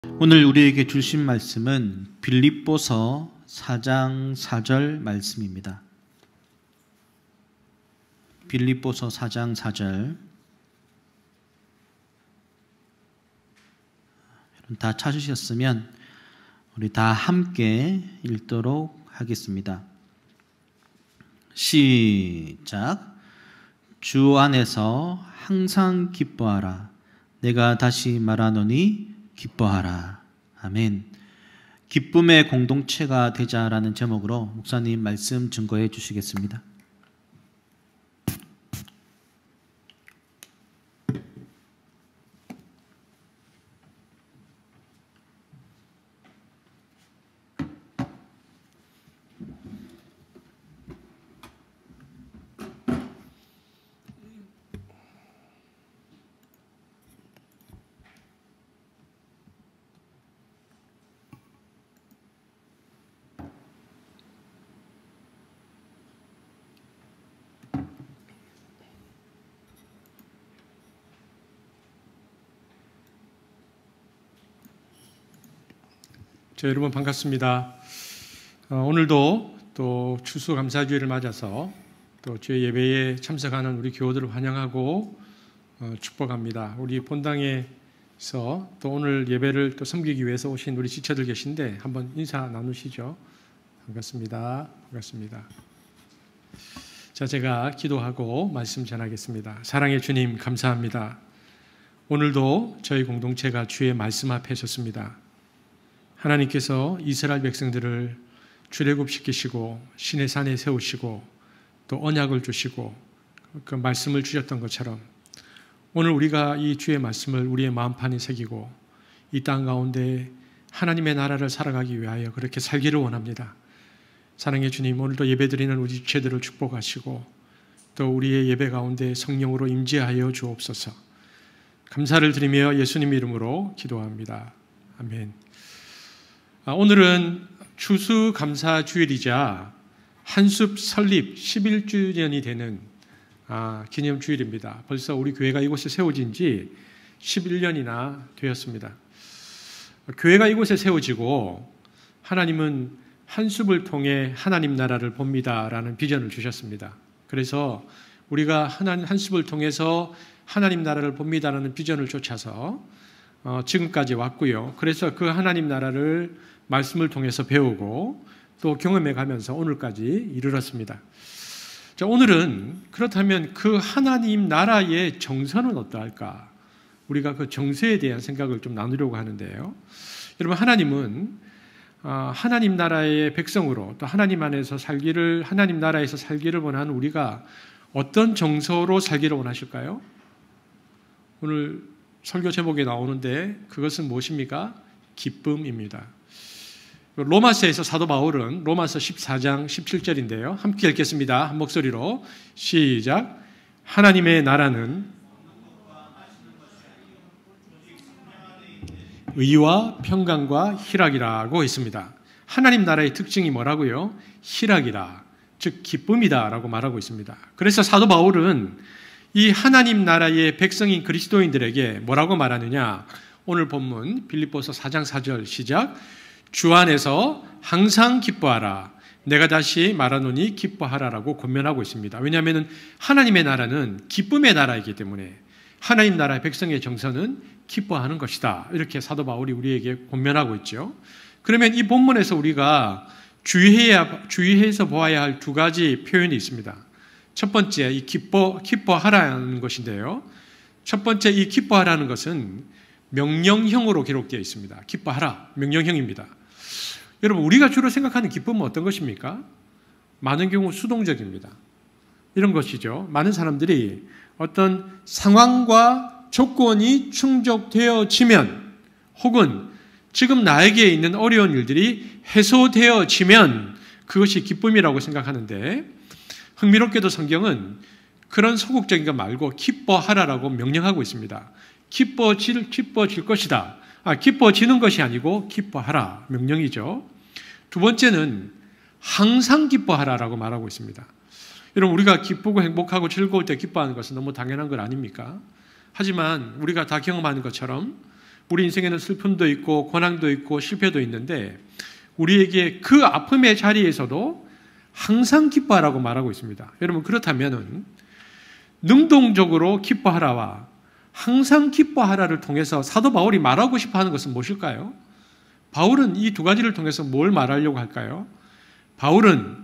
오늘 우리에게 주신 말씀은 빌립보서 4장 4절 말씀입니다. 빌립보서 4장 4절. 다 찾으셨으면 우리 다 함께 읽도록 하겠습니다. 시작. 주 안에서 항상 기뻐하라. 내가 다시 말하노니 기뻐하라. 아멘. 기쁨의 공동체가 되자라는 제목으로 목사님 말씀 증거해 주시겠습니다. 여러분 반갑습니다. 오늘도 또 추수감사주일을 맞아서 또 주의 예배에 참석하는 우리 교우들을 환영하고 축복합니다. 우리 본당에서 또 오늘 예배를 또 섬기기 위해서 오신 우리 지체들 계신데 한번 인사 나누시죠. 반갑습니다. 반갑습니다. 자, 제가 기도하고 말씀 전하겠습니다. 사랑의 주님 감사합니다. 오늘도 저희 공동체가 주의 말씀 앞에 섰습니다. 하나님께서 이스라엘 백성들을 출애굽시키시고 신의 산에 세우시고 또 언약을 주시고 그 말씀을 주셨던 것처럼 오늘 우리가 이 주의 말씀을 우리의 마음판에 새기고 이 땅 가운데 하나님의 나라를 살아가기 위하여 그렇게 살기를 원합니다. 사랑의 주님, 오늘도 예배드리는 우리 지체들을 축복하시고 또 우리의 예배 가운데 성령으로 임재하여 주옵소서. 감사를 드리며 예수님 이름으로 기도합니다. 아멘. 오늘은 추수감사주일이자 한숲 설립 11주년이 되는 기념주일입니다. 벌써 우리 교회가 이곳에 세워진 지 11년이나 되었습니다. 교회가 이곳에 세워지고 하나님은 한숲을 통해 하나님 나라를 봅니다라는 비전을 주셨습니다. 그래서 우리가 한숲을 통해서 하나님 나라를 봅니다라는 비전을 쫓아서 지금까지 왔고요. 그래서 그 하나님 나라를 말씀을 통해서 배우고 또 경험해 가면서 오늘까지 이르렀습니다. 자, 오늘은 그렇다면 그 하나님 나라의 정서는 어떠할까? 우리가 그 정서에 대한 생각을 좀 나누려고 하는데요. 여러분, 하나님은 하나님 나라의 백성으로 또 하나님 안에서 살기를, 하나님 나라에서 살기를 원하는 우리가 어떤 정서로 살기를 원하실까요? 오늘 설교 제목에 나오는데 그것은 무엇입니까? 기쁨입니다. 로마서에서 사도 바울은 로마서 14장 17절인데요. 함께 읽겠습니다. 한 목소리로 시작. 하나님의 나라는 의와 평강과 희락이라고 있습니다. 하나님 나라의 특징이 뭐라고요? 희락이다. 즉 기쁨이다라고 말하고 있습니다. 그래서 사도 바울은 이 하나님 나라의 백성인 그리스도인들에게 뭐라고 말하느냐? 오늘 본문 빌립보서 4장 4절 시작. 주 안에서 항상 기뻐하라. 내가 다시 말하노니 기뻐하라라고 권면하고 있습니다. 왜냐하면 하나님의 나라는 기쁨의 나라이기 때문에 하나님 나라의 백성의 정서는 기뻐하는 것이다. 이렇게 사도 바울이 우리에게 권면하고 있죠. 그러면 이 본문에서 우리가 주의해서 보아야 할 두 가지 표현이 있습니다. 첫 번째, 이 기뻐하라는 것인데요. 첫 번째, 이 기뻐하라는 것은 명령형으로 기록되어 있습니다. 기뻐하라, 명령형입니다. 여러분, 우리가 주로 생각하는 기쁨은 어떤 것입니까? 많은 경우 수동적입니다. 이런 것이죠. 많은 사람들이 어떤 상황과 조건이 충족되어지면 혹은 지금 나에게 있는 어려운 일들이 해소되어지면 그것이 기쁨이라고 생각하는데 흥미롭게도 성경은 그런 소극적인 것 말고 기뻐하라라고 명령하고 있습니다. 기뻐질 것이다. 기뻐지는 것이 아니고 기뻐하라. 명령이죠. 두 번째는 항상 기뻐하라라고 말하고 있습니다. 여러분, 우리가 기쁘고 행복하고 즐거울 때 기뻐하는 것은 너무 당연한 것 아닙니까? 하지만 우리가 다 경험하는 것처럼 우리 인생에는 슬픔도 있고 고난도 있고 실패도 있는데 우리에게 그 아픔의 자리에서도 항상 기뻐하라고 말하고 있습니다. 여러분 그렇다면 능동적으로 기뻐하라와 항상 기뻐하라를 통해서 사도 바울이 말하고 싶어하는 것은 무엇일까요? 바울은 이 두 가지를 통해서 뭘 말하려고 할까요? 바울은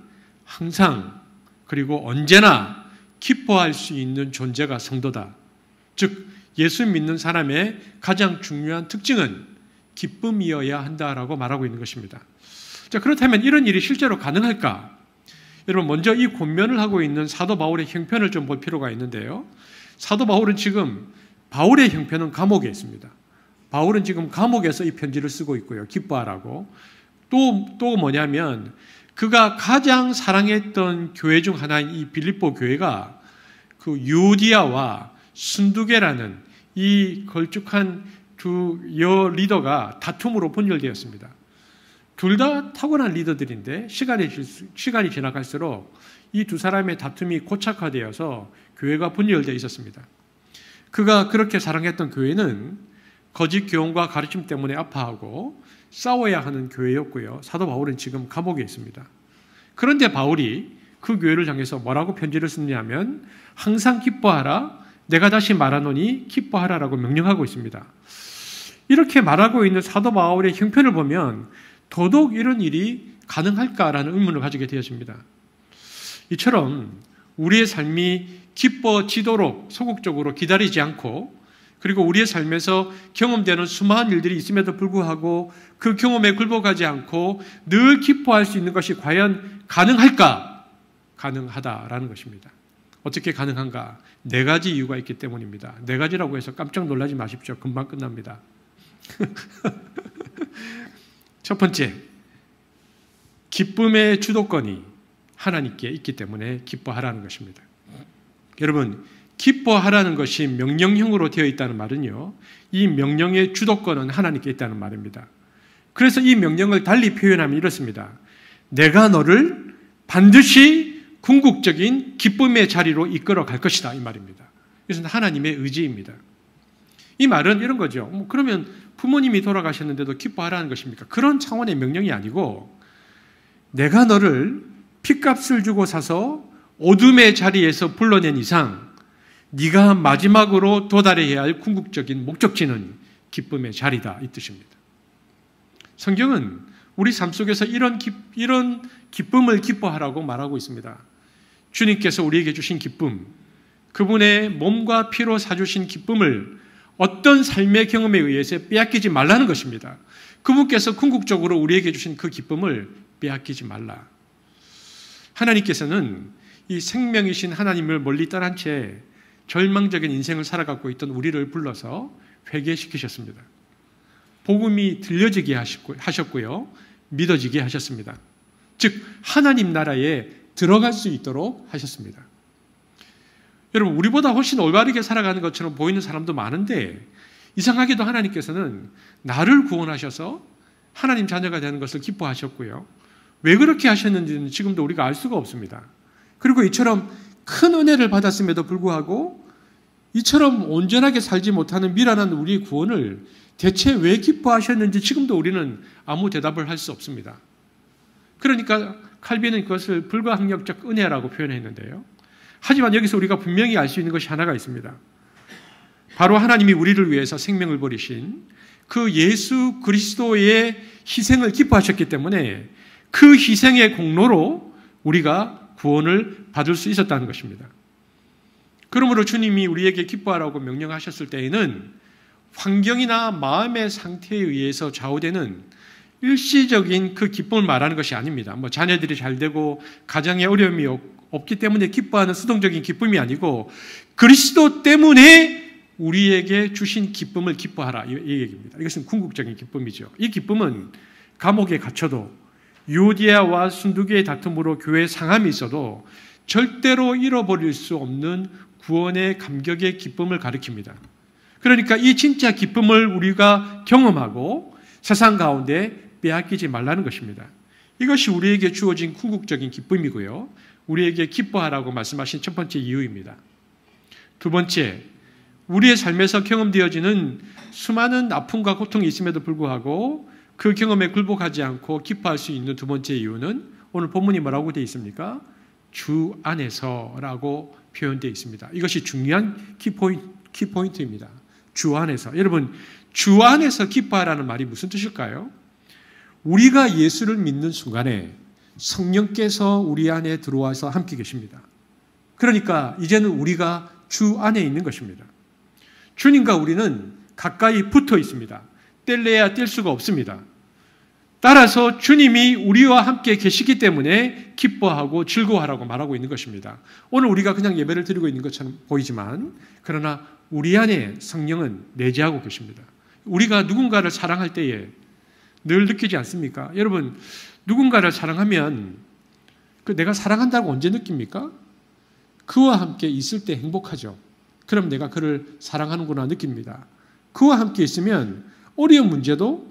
항상 그리고 언제나 기뻐할 수 있는 존재가 성도다. 즉 예수 믿는 사람의 가장 중요한 특징은 기쁨이어야 한다라고 말하고 있는 것입니다. 자, 그렇다면 이런 일이 실제로 가능할까? 여러분 먼저 이 권면을 하고 있는 사도 바울의 형편을 좀 볼 필요가 있는데요. 사도 바울은 지금 바울의 형편은 감옥에 있습니다. 바울은 지금 감옥에서 이 편지를 쓰고 있고요. 기뻐하라고. 또 뭐냐면 그가 가장 사랑했던 교회 중 하나인 이 빌립보 교회가 그 유오디아와 순두계라는 이 걸쭉한 두 여 리더가 다툼으로 분열되었습니다. 둘 다 타고난 리더들인데 시간이 지나갈수록 이 두 사람의 다툼이 고착화되어서 교회가 분열되어 있었습니다. 그가 그렇게 사랑했던 교회는 거짓 교훈과 가르침 때문에 아파하고 싸워야 하는 교회였고요. 사도 바울은 지금 감옥에 있습니다. 그런데 바울이 그 교회를 향해서 뭐라고 편지를 쓰냐면 항상 기뻐하라, 내가 다시 말하노니 기뻐하라라고 명령하고 있습니다. 이렇게 말하고 있는 사도 바울의 형편을 보면 더더욱 이런 일이 가능할까라는 의문을 가지게 되어집니다. 이처럼 우리의 삶이 기뻐지도록 소극적으로 기다리지 않고 그리고 우리의 삶에서 경험되는 수많은 일들이 있음에도 불구하고 그 경험에 굴복하지 않고 늘 기뻐할 수 있는 것이 과연 가능할까? 가능하다라는 것입니다. 어떻게 가능한가? 4가지 이유가 있기 때문입니다. 4가지라고 해서 깜짝 놀라지 마십시오. 금방 끝납니다. 첫 번째, 기쁨의 주도권이 하나님께 있기 때문에 기뻐하라는 것입니다. 여러분, 기뻐하라는 것이 명령형으로 되어 있다는 말은요, 이 명령의 주도권은 하나님께 있다는 말입니다. 그래서 이 명령을 달리 표현하면 이렇습니다. 내가 너를 반드시 궁극적인 기쁨의 자리로 이끌어 갈 것이다, 이 말입니다. 이것은 하나님의 의지입니다. 이 말은 이런 거죠. 그러면 부모님이 돌아가셨는데도 기뻐하라는 것입니까? 그런 차원의 명령이 아니고 내가 너를 핏값을 주고 사서 어둠의 자리에서 불러낸 이상 네가 마지막으로 도달해야 할 궁극적인 목적지는 기쁨의 자리다, 이 뜻입니다. 성경은 우리 삶 속에서 이런 기쁨을 기뻐하라고 말하고 있습니다. 주님께서 우리에게 주신 기쁨, 그분의 몸과 피로 사주신 기쁨을 어떤 삶의 경험에 의해서 빼앗기지 말라는 것입니다. 그분께서 궁극적으로 우리에게 주신 그 기쁨을 빼앗기지 말라. 하나님께서는 이 생명이신 하나님을 멀리 떠난 채 절망적인 인생을 살아가고 있던 우리를 불러서 회개시키셨습니다. 복음이 들려지게 하셨고요. 믿어지게 하셨습니다. 즉 하나님 나라에 들어갈 수 있도록 하셨습니다. 여러분, 우리보다 훨씬 올바르게 살아가는 것처럼 보이는 사람도 많은데 이상하게도 하나님께서는 나를 구원하셔서 하나님 자녀가 되는 것을 기뻐하셨고요. 왜 그렇게 하셨는지는 지금도 우리가 알 수가 없습니다. 그리고 이처럼 큰 은혜를 받았음에도 불구하고 이처럼 온전하게 살지 못하는 미련한 우리의 구원을 대체 왜 기뻐하셨는지 지금도 우리는 아무 대답을 할 수 없습니다. 그러니까 칼빈은 그것을 불가항력적 은혜라고 표현했는데요. 하지만 여기서 우리가 분명히 알 수 있는 것이 하나가 있습니다. 바로 하나님이 우리를 위해서 생명을 버리신 그 예수 그리스도의 희생을 기뻐하셨기 때문에 그 희생의 공로로 우리가 구원을 받을 수 있었다는 것입니다. 그러므로 주님이 우리에게 기뻐하라고 명령하셨을 때에는 환경이나 마음의 상태에 의해서 좌우되는 일시적인 그 기쁨을 말하는 것이 아닙니다. 자녀들이 잘 되고 가정에 어려움이 없기 때문에 기뻐하는 수동적인 기쁨이 아니고 그리스도 때문에 우리에게 주신 기쁨을 기뻐하라, 이 얘기입니다. 이것은 궁극적인 기쁨이죠. 이 기쁨은 감옥에 갇혀도 유오디아와 순두계의 다툼으로 교회에 상함이 있어도 절대로 잃어버릴 수 없는 구원의 감격의 기쁨을 가리킵니다. 그러니까 이 진짜 기쁨을 우리가 경험하고 세상 가운데 빼앗기지 말라는 것입니다. 이것이 우리에게 주어진 궁극적인 기쁨이고요. 우리에게 기뻐하라고 말씀하신 첫 번째 이유입니다. 두 번째, 우리의 삶에서 경험되어지는 수많은 아픔과 고통이 있음에도 불구하고 그 경험에 굴복하지 않고 기뻐할 수 있는 두 번째 이유는 오늘 본문이 뭐라고 되어 있습니까? 주 안에서라고 표현되어 있습니다. 이것이 중요한 키포인트입니다. 주 안에서. 여러분, 주 안에서 기뻐하라는 말이 무슨 뜻일까요? 우리가 예수를 믿는 순간에 성령께서 우리 안에 들어와서 함께 계십니다. 그러니까 이제는 우리가 주 안에 있는 것입니다. 주님과 우리는 가까이 붙어 있습니다. 뗄래야 뗄 수가 없습니다. 따라서 주님이 우리와 함께 계시기 때문에 기뻐하고 즐거워하라고 말하고 있는 것입니다. 오늘 우리가 그냥 예배를 드리고 있는 것처럼 보이지만 그러나 우리 안에 성령은 내재하고 계십니다. 우리가 누군가를 사랑할 때에 늘 느끼지 않습니까? 여러분, 누군가를 사랑하면 내가 사랑한다고 언제 느낍니까? 그와 함께 있을 때 행복하죠. 그럼 내가 그를 사랑하는구나 느낍니다. 그와 함께 있으면 어려운 문제도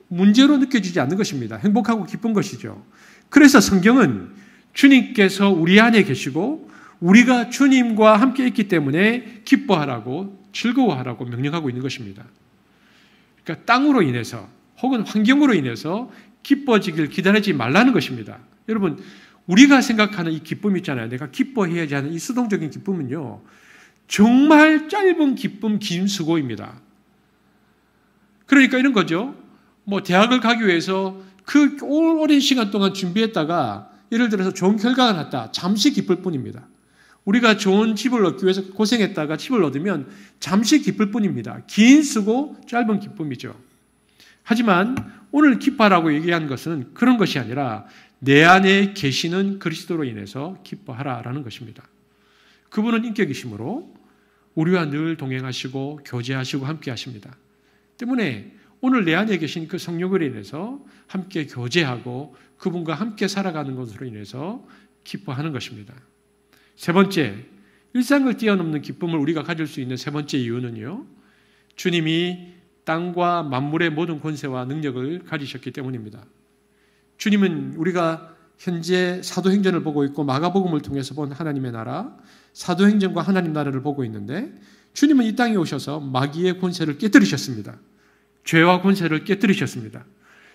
문제로 느껴지지 않는 것입니다. 행복하고 기쁜 것이죠. 그래서 성경은 주님께서 우리 안에 계시고 우리가 주님과 함께 있기 때문에 기뻐하라고 즐거워하라고 명령하고 있는 것입니다. 그러니까 땅으로 인해서 혹은 환경으로 인해서 기뻐지길 기다리지 말라는 것입니다. 여러분, 우리가 생각하는 이 기쁨 있잖아요. 내가 기뻐해야지 하는 이 수동적인 기쁨은요. 정말 짧은 기쁨, 긴 수고입니다. 그러니까 이런 거죠. 대학을 가기 위해서 그 오랜 시간 동안 준비했다가 예를 들어서 좋은 결과가 났다. 잠시 기쁠 뿐입니다. 우리가 좋은 집을 얻기 위해서 고생했다가 집을 얻으면 잠시 기쁠 뿐입니다. 긴 수고, 짧은 기쁨이죠. 하지만 오늘 기뻐하라고 얘기한 것은 그런 것이 아니라 내 안에 계시는 그리스도로 인해서 기뻐하라라는 것입니다. 그분은 인격이시므로 우리와 늘 동행하시고 교제하시고 함께 하십니다. 때문에 오늘 내 안에 계신 그 성령으로 인해서 함께 교제하고 그분과 함께 살아가는 것으로 인해서 기뻐하는 것입니다. 세 번째, 일상을 뛰어넘는 기쁨을 우리가 가질 수 있는 세 번째 이유는요. 주님이 땅과 만물의 모든 권세와 능력을 가지셨기 때문입니다. 주님은 우리가 현재 사도행전을 보고 있고 마가복음을 통해서 본 하나님의 나라, 사도행전과 하나님 나라를 보고 있는데 주님은 이 땅에 오셔서 마귀의 권세를 깨뜨리셨습니다. 죄와 권세를 깨뜨리셨습니다.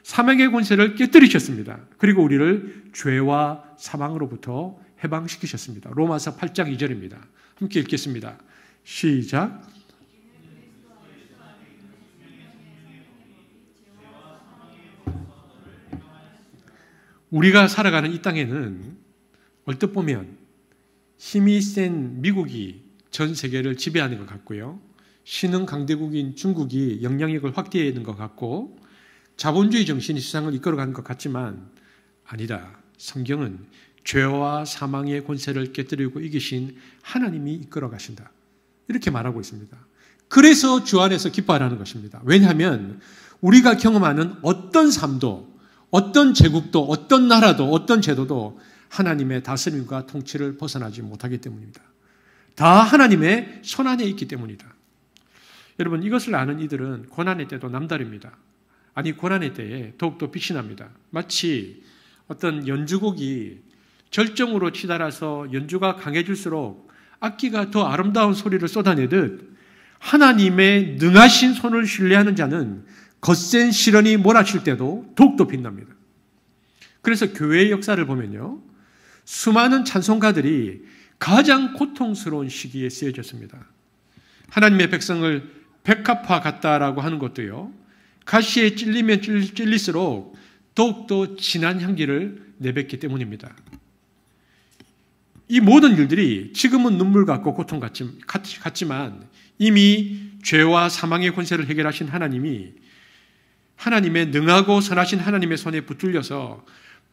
사망의 권세를 깨뜨리셨습니다. 그리고 우리를 죄와 사망으로부터 해방시키셨습니다. 로마서 8장 2절입니다. 함께 읽겠습니다. 시작. 우리가 살아가는 이 땅에는 얼뜻 보면 힘이 센 미국이 전 세계를 지배하는 것 같고요. 신흥 강대국인 중국이 영향력을 확대하는 것 같고 자본주의 정신이 세상을 이끌어가는 것 같지만 아니다. 성경은 죄와 사망의 권세를 깨뜨리고 이기신 하나님이 이끌어 가신다. 이렇게 말하고 있습니다. 그래서 주 안에서 기뻐하라는 것입니다. 왜냐하면 우리가 경험하는 어떤 삶도 어떤 제국도 어떤 나라도 어떤 제도도 하나님의 다스림과 통치를 벗어나지 못하기 때문입니다. 다 하나님의 손안에 있기 때문이다. 여러분, 이것을 아는 이들은 고난의 때도 남다릅니다. 아니, 고난의 때에 더욱더 빛이 납니다. 마치 어떤 연주곡이 절정으로 치달아서 연주가 강해질수록 악기가 더 아름다운 소리를 쏟아내듯 하나님의 능하신 손을 신뢰하는 자는 거센 시련이 몰아칠 때도 더욱더 빛납니다. 그래서 교회의 역사를 보면요. 수많은 찬송가들이 가장 고통스러운 시기에 쓰여졌습니다. 하나님의 백성을 백합화 같다라고 하는 것도요. 가시에 찔리면 찔릴수록 더욱더 진한 향기를 내뱉기 때문입니다. 이 모든 일들이 지금은 눈물 같고 고통 같지만 이미 죄와 사망의 권세를 해결하신 하나님이 하나님의 능하고 선하신 하나님의 손에 붙들려서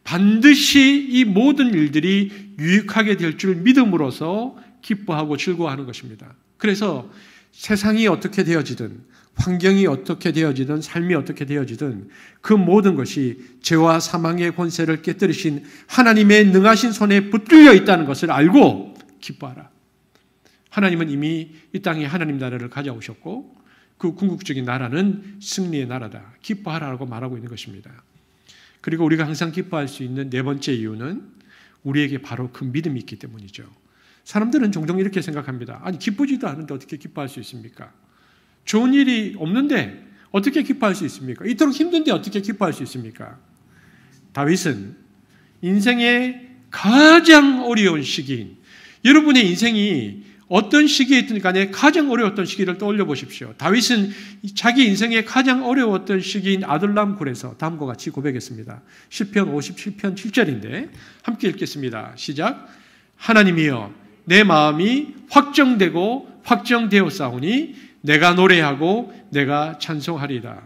반드시 이 모든 일들이 유익하게 될 줄 믿음으로써 기뻐하고 즐거워하는 것입니다. 그래서 세상이 어떻게 되어지든 환경이 어떻게 되어지든 삶이 어떻게 되어지든 그 모든 것이 죄와 사망의 권세를 깨뜨리신 하나님의 능하신 손에 붙들려 있다는 것을 알고 기뻐하라. 하나님은 이미 이 땅에 하나님 나라를 가져오셨고 그 궁극적인 나라는 승리의 나라다. 기뻐하라고 말하고 있는 것입니다. 그리고 우리가 항상 기뻐할 수 있는 네 번째 이유는 우리에게 바로 그 믿음이 있기 때문이죠. 사람들은 종종 이렇게 생각합니다. 아니, 기쁘지도 않은데 어떻게 기뻐할 수 있습니까? 좋은 일이 없는데 어떻게 기뻐할 수 있습니까? 이토록 힘든데 어떻게 기뻐할 수 있습니까? 다윗은 인생의 가장 어려운 시기인, 여러분의 인생이 어떤 시기에 있든 간에 가장 어려웠던 시기를 떠올려 보십시오. 다윗은 자기 인생의 가장 어려웠던 시기인 아둘람 굴에서 다음과 같이 고백했습니다. 시편 57편 7절인데 함께 읽겠습니다. 시작. 하나님이여, 내 마음이 확정되고 확정되었사오니 내가 노래하고 내가 찬송하리이다.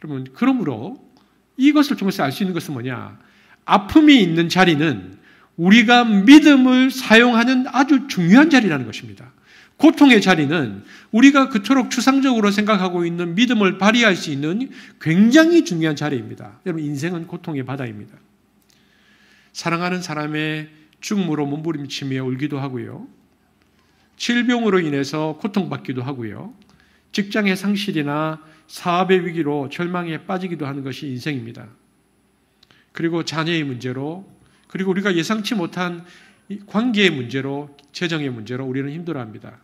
여러분, 그러므로 이것을 통해서 알 수 있는 것은 뭐냐? 아픔이 있는 자리는 우리가 믿음을 사용하는 아주 중요한 자리라는 것입니다. 고통의 자리는 우리가 그토록 추상적으로 생각하고 있는 믿음을 발휘할 수 있는 굉장히 중요한 자리입니다. 여러분, 인생은 고통의 바다입니다. 사랑하는 사람의 죽음으로 몸부림치며 울기도 하고요. 질병으로 인해서 고통받기도 하고요. 직장의 상실이나 사업의 위기로 절망에 빠지기도 하는 것이 인생입니다. 그리고 자녀의 문제로, 그리고 우리가 예상치 못한 관계의 문제로, 재정의 문제로 우리는 힘들어합니다.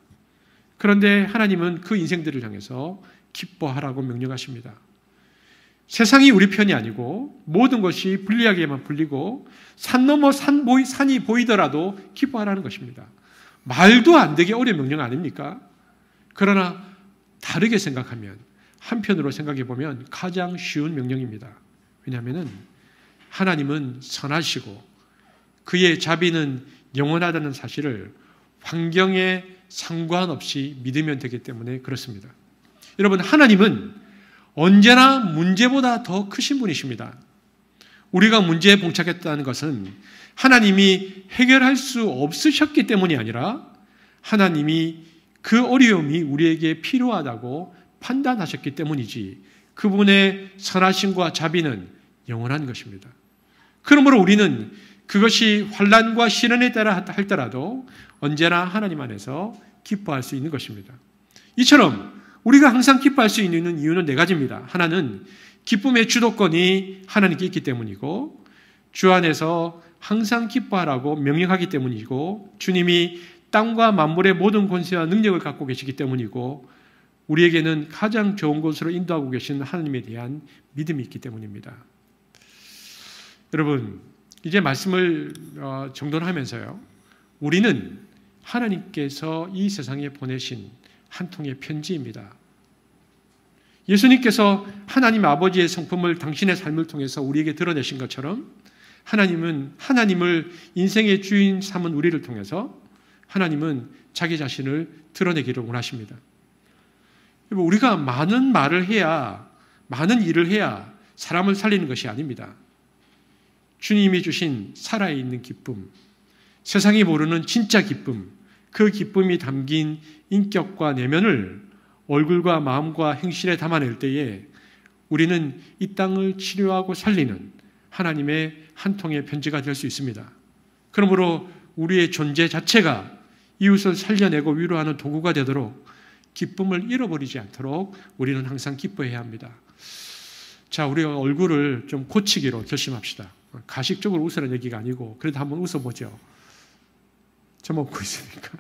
그런데 하나님은 그 인생들을 향해서 기뻐하라고 명령하십니다. 세상이 우리 편이 아니고 모든 것이 불리하게만 불리고 산 넘어 산이 보이더라도 기뻐하라는 것입니다. 말도 안 되게 어려운 명령 아닙니까? 그러나 다르게 생각하면, 한편으로 생각해 보면 가장 쉬운 명령입니다. 왜냐하면 하나님은 선하시고 그의 자비는 영원하다는 사실을 환경에 상관없이 믿으면 되기 때문에 그렇습니다. 여러분, 하나님은 언제나 문제보다 더 크신 분이십니다. 우리가 문제에 봉착했다는 것은 하나님이 해결할 수 없으셨기 때문이 아니라 하나님이 그 어려움이 우리에게 필요하다고 판단하셨기 때문이지, 그분의 선하심과 자비는 영원한 것입니다. 그러므로 우리는 그것이 환난과 시련에 따라 할더라도 언제나 하나님 안에서 기뻐할 수 있는 것입니다. 이처럼 우리가 항상 기뻐할 수 있는 이유는 네 가지입니다. 하나는 기쁨의 주도권이 하나님께 있기 때문이고, 주 안에서 항상 기뻐하라고 명령하기 때문이고, 주님이 땅과 만물의 모든 권세와 능력을 갖고 계시기 때문이고, 우리에게는 가장 좋은 곳으로 인도하고 계신 하나님에 대한 믿음이 있기 때문입니다. 여러분, 이제 말씀을 정돈하면서요, 우리는 하나님께서 이 세상에 보내신 한 통의 편지입니다. 예수님께서 하나님 아버지의 성품을 당신의 삶을 통해서 우리에게 드러내신 것처럼 하나님은 하나님을 인생의 주인 삼은 우리를 통해서 하나님은 자기 자신을 드러내기를 원하십니다. 우리가 많은 말을 해야, 많은 일을 해야 사람을 살리는 것이 아닙니다. 주님이 주신 살아있는 기쁨, 세상이 모르는 진짜 기쁨, 그 기쁨이 담긴 인격과 내면을 얼굴과 마음과 행실에 담아낼 때에 우리는 이 땅을 치료하고 살리는 하나님의 한 통의 편지가 될 수 있습니다. 그러므로 우리의 존재 자체가 이웃을 살려내고 위로하는 도구가 되도록 기쁨을 잃어버리지 않도록 우리는 항상 기뻐해야 합니다. 자, 우리가 얼굴을 좀 고치기로 결심합시다. 가식적으로 웃으라는 얘기가 아니고 그래도 한번 웃어보죠. 저 먹고 있으니까.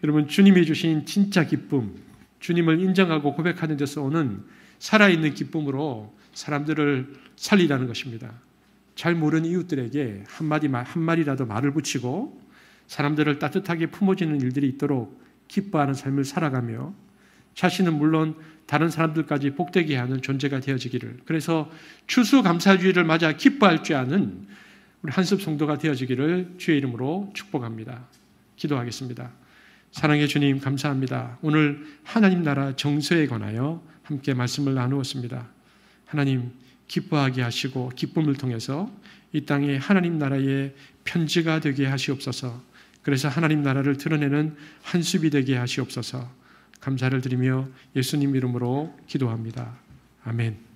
여러분, 주님이 주신 진짜 기쁨, 주님을 인정하고 고백하는 데서 오는 살아있는 기쁨으로 사람들을 살리라는 것입니다. 잘 모르는 이웃들에게 한마디라도 말을 붙이고 사람들을 따뜻하게 품어주는 일들이 있도록 기뻐하는 삶을 살아가며 자신은 물론 다른 사람들까지 복되게 하는 존재가 되어지기를, 그래서 추수감사주의를 맞아 기뻐할 줄 아는 우리 한습 성도가 되어지기를 주의 이름으로 축복합니다. 기도하겠습니다. 사랑의 주님, 감사합니다. 오늘 하나님 나라 정서에 관하여 함께 말씀을 나누었습니다. 하나님, 기뻐하게 하시고 기쁨을 통해서 이 땅에 하나님 나라의 편지가 되게 하시옵소서. 그래서 하나님 나라를 드러내는 한숲이 되게 하시옵소서. 감사를 드리며 예수님 이름으로 기도합니다. 아멘.